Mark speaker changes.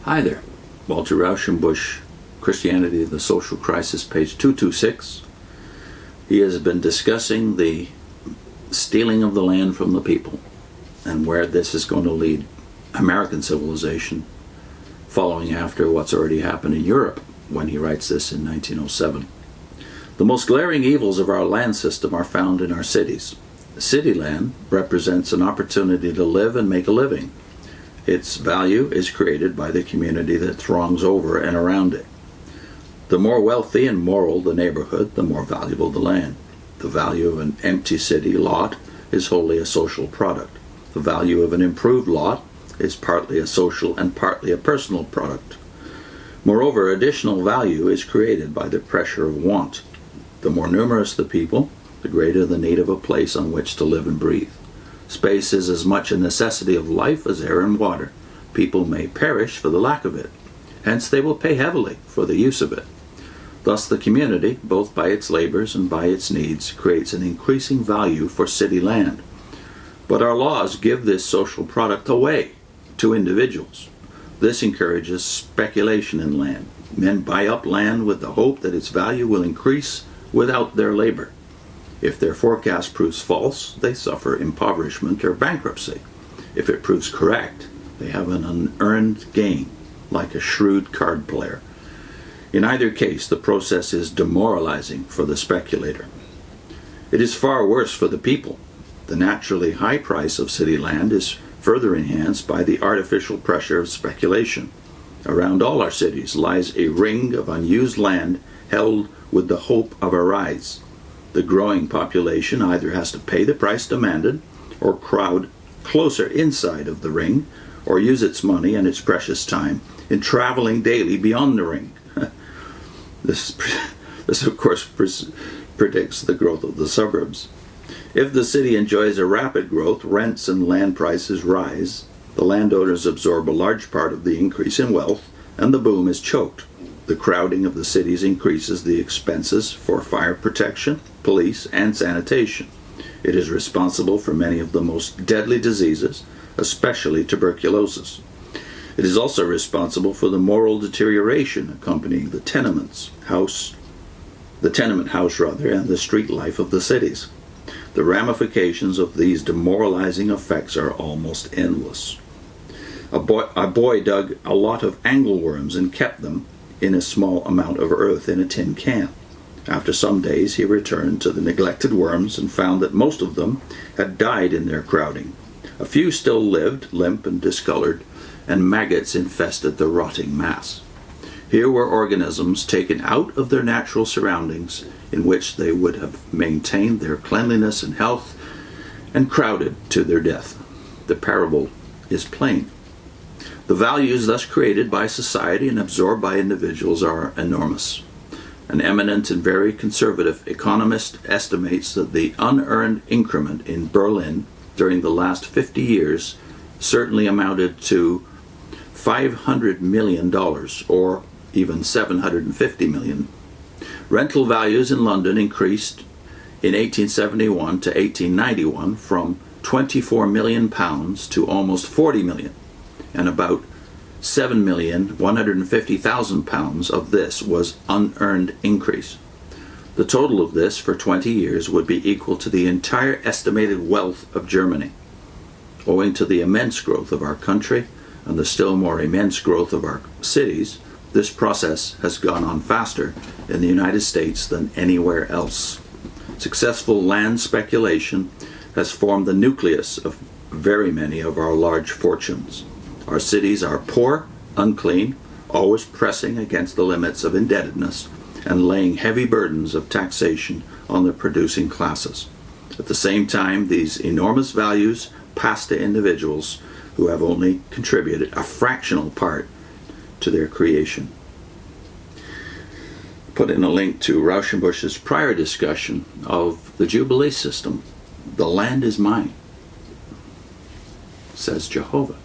Speaker 1: Hi there, Walter Rauschenbusch, Christianity, the Social Crisis, page 226. He has been discussing the stealing of the land from the people and where this is going to lead American civilization, following after what's already happened in Europe when he writes this in 1907. The most glaring evils of our land system are found in our cities. City land represents an opportunity to live and make a living. Its value is created by the community that throngs over and around it. The more wealthy and moral the neighborhood, the more valuable the land. The value of an empty city lot is wholly a social product. The value of an improved lot is partly a social and partly a personal product. Moreover, additional value is created by the pressure of want. The more numerous the people, the greater the need of a place on which to live and breathe. Space is as much a necessity of life as air and water. People may perish for the lack of it. Hence they will pay heavily for the use of it. Thus the community, both by its labors and by its needs, creates an increasing value for city land. But our laws give this social product away to individuals. This encourages speculation in land. Men buy up land with the hope that its value will increase without their labor. If their forecast proves false, they suffer impoverishment or bankruptcy. If it proves correct, they have an unearned gain, like a shrewd card player. In either case, the process is demoralizing for the speculator. It is far worse for the people. The naturally high price of city land is further enhanced by the artificial pressure of speculation. Around all our cities lies a ring of unused land held with the hope of a rise. The growing population either has to pay the price demanded, or crowd closer inside of the ring, or use its money and its precious time in traveling daily beyond the ring. This of course predicts the growth of the suburbs. If the city enjoys a rapid growth, rents and land prices rise, the landowners absorb a large part of the increase in wealth, and the boom is choked. The crowding of the cities increases the expenses for fire protection, police, and sanitation. It is responsible for many of the most deadly diseases, especially tuberculosis. It is also responsible for the moral deterioration accompanying the tenement house and the street life of the cities. The ramifications of these demoralizing effects are almost endless. A boy dug a lot of angleworms and kept them in a small amount of earth in a tin can. After some days he returned to the neglected worms and found that most of them had died in their crowding. A few still lived, limp and discolored, and maggots infested the rotting mass. Here were organisms taken out of their natural surroundings in which they would have maintained their cleanliness and health, and crowded to their death. The parable is plain. The values thus created by society and absorbed by individuals are enormous. An eminent and very conservative economist estimates that the unearned increment in Berlin during the last 50 years certainly amounted to $500 million, or even $750 million. Rental values in London increased in 1871 to 1891 from £24 million to almost £40 million, and about £7,150,000 of this was unearned increase. The total of this for 20 years would be equal to the entire estimated wealth of Germany. Owing to the immense growth of our country and the still more immense growth of our cities, this process has gone on faster in the United States than anywhere else. Successful land speculation has formed the nucleus of very many of our large fortunes. Our cities are poor, unclean, always pressing against the limits of indebtedness and laying heavy burdens of taxation on the producing classes. At the same time, these enormous values pass to individuals who have only contributed a fractional part to their creation. Put in a link to Rauschenbusch's prior discussion of the Jubilee system. The land is mine, says Jehovah.